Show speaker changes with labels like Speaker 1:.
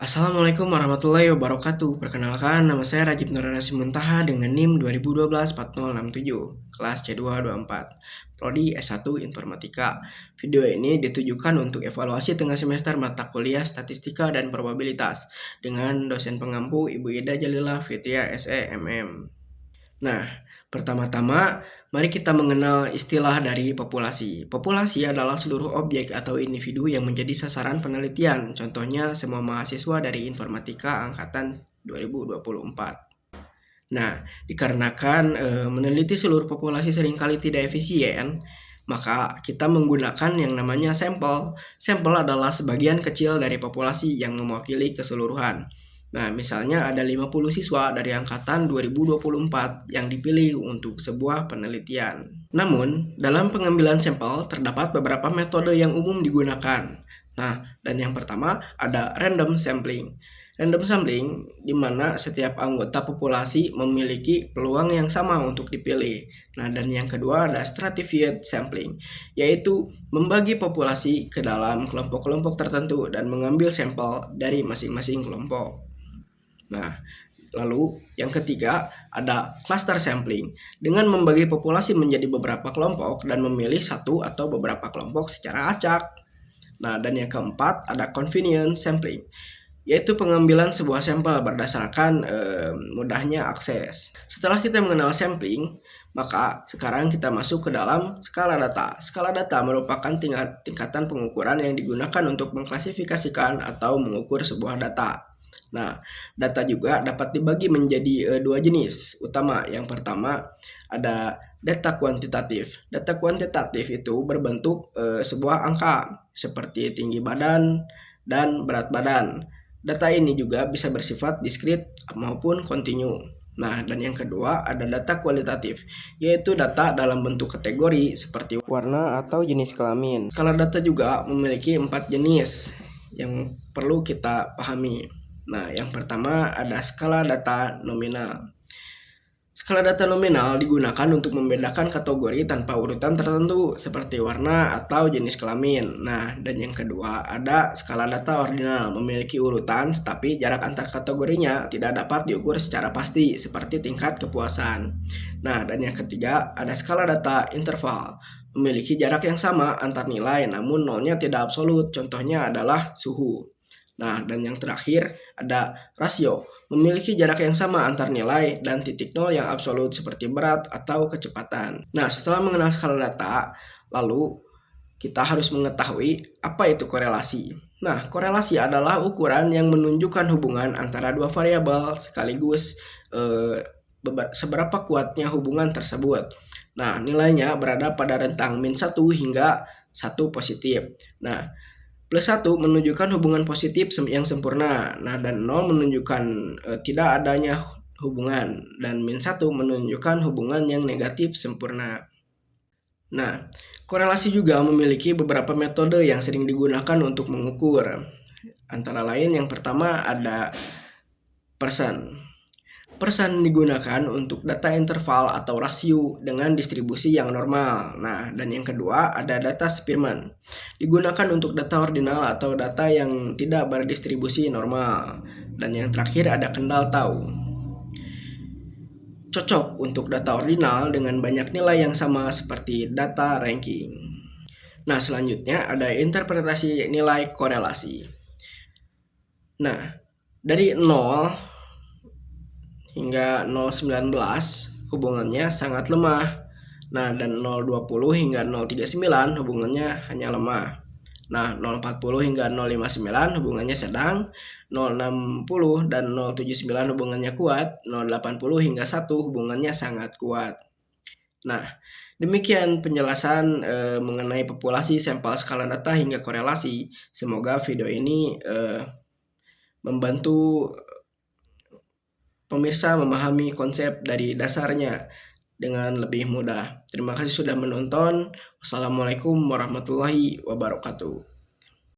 Speaker 1: Assalamualaikum warahmatullahi wabarakatuh. Perkenalkan, nama saya Rajib Nurana Simuntaha dengan NIM 2012-4067, kelas C224, Prodi S1 Informatika. Video ini ditujukan untuk evaluasi tengah semester mata kuliah Statistika dan Probabilitas dengan dosen pengampu Ibu Ida Jalila Fitria SE MM. Nah, pertama-tama mari kita mengenal istilah dari populasi. Populasi adalah seluruh objek atau individu yang menjadi sasaran penelitian. Contohnya semua mahasiswa dari Informatika angkatan 2024. Nah, dikarenakan meneliti seluruh populasi seringkali tidak efisien, maka kita menggunakan yang namanya sampel. Sampel adalah sebagian kecil dari populasi yang mewakili keseluruhan. Nah, misalnya ada 50 siswa dari angkatan 2024 yang dipilih untuk sebuah penelitian. Namun, dalam pengambilan sampel terdapat beberapa metode yang umum digunakan. Nah, dan yang pertama ada random sampling. Random sampling di mana setiap anggota populasi memiliki peluang yang sama untuk dipilih. Nah, dan yang kedua ada stratified sampling, yaitu membagi populasi ke dalam kelompok-kelompok tertentu dan mengambil sampel dari masing-masing kelompok. Nah, lalu yang ketiga ada cluster sampling dengan membagi populasi menjadi beberapa kelompok dan memilih satu atau beberapa kelompok secara acak. Nah, dan yang keempat ada convenience sampling, yaitu pengambilan sebuah sampel berdasarkan mudahnya akses. Setelah kita mengenal sampling, maka sekarang kita masuk ke dalam skala data. Skala data merupakan tingkatan pengukuran yang digunakan untuk mengklasifikasikan atau mengukur sebuah data. Nah, data juga dapat dibagi menjadi dua jenis utama. Yang pertama ada data kuantitatif. Data kuantitatif itu berbentuk sebuah angka seperti tinggi badan dan berat badan. Data ini juga bisa bersifat diskrit maupun kontinu. Nah, dan yang kedua ada data kualitatif, yaitu data dalam bentuk kategori seperti warna atau jenis kelamin. Skala data juga memiliki 4 jenis yang perlu kita pahami. Nah, yang pertama ada skala data nominal. Skala data nominal digunakan untuk membedakan kategori tanpa urutan tertentu seperti warna atau jenis kelamin. Nah, dan yang kedua ada skala data ordinal, memiliki urutan tetapi jarak antar kategorinya tidak dapat diukur secara pasti seperti tingkat kepuasan. Nah, dan yang ketiga ada skala data interval, memiliki jarak yang sama antar nilai namun nolnya tidak absolut. Contohnya adalah suhu. Nah, dan yang terakhir ada rasio, memiliki jarak yang sama antar nilai dan titik nol yang absolut seperti berat atau kecepatan. Nah, setelah mengenal skala data, lalu kita harus mengetahui apa itu korelasi. Nah, korelasi adalah ukuran yang menunjukkan hubungan antara dua variabel sekaligus seberapa kuatnya hubungan tersebut. Nah, nilainya berada pada rentang -1 hingga 1 positif. Nah, +1 menunjukkan hubungan positif yang sempurna. Nah, dan 0 menunjukkan tidak adanya hubungan. Dan -1 menunjukkan hubungan yang negatif sempurna. Nah, korelasi juga memiliki beberapa metode yang sering digunakan untuk mengukur. Antara lain yang pertama ada Pearson. Pearson digunakan untuk data interval atau rasio dengan distribusi yang normal. Nah, dan yang kedua ada data Spearman. Digunakan untuk data ordinal atau data yang tidak berdistribusi normal. Dan yang terakhir ada Kendall Tau. Cocok untuk data ordinal dengan banyak nilai yang sama seperti data ranking. Nah, selanjutnya ada interpretasi nilai korelasi. Nah, dari 0 hingga 0,19 hubungannya sangat lemah. Nah, dan 0,20 hingga 0,39 hubungannya hanya lemah. Nah, 0,40 hingga 0,59 hubungannya sedang, 0,60 dan 0,79 hubungannya kuat, 0,80 hingga 1 hubungannya sangat kuat. Nah, demikian penjelasan mengenai populasi, sampel, skala data hingga korelasi. Semoga video ini membantu pemirsa memahami konsep dari dasarnya dengan lebih mudah. Terima kasih sudah menonton. Wassalamualaikum warahmatullahi wabarakatuh.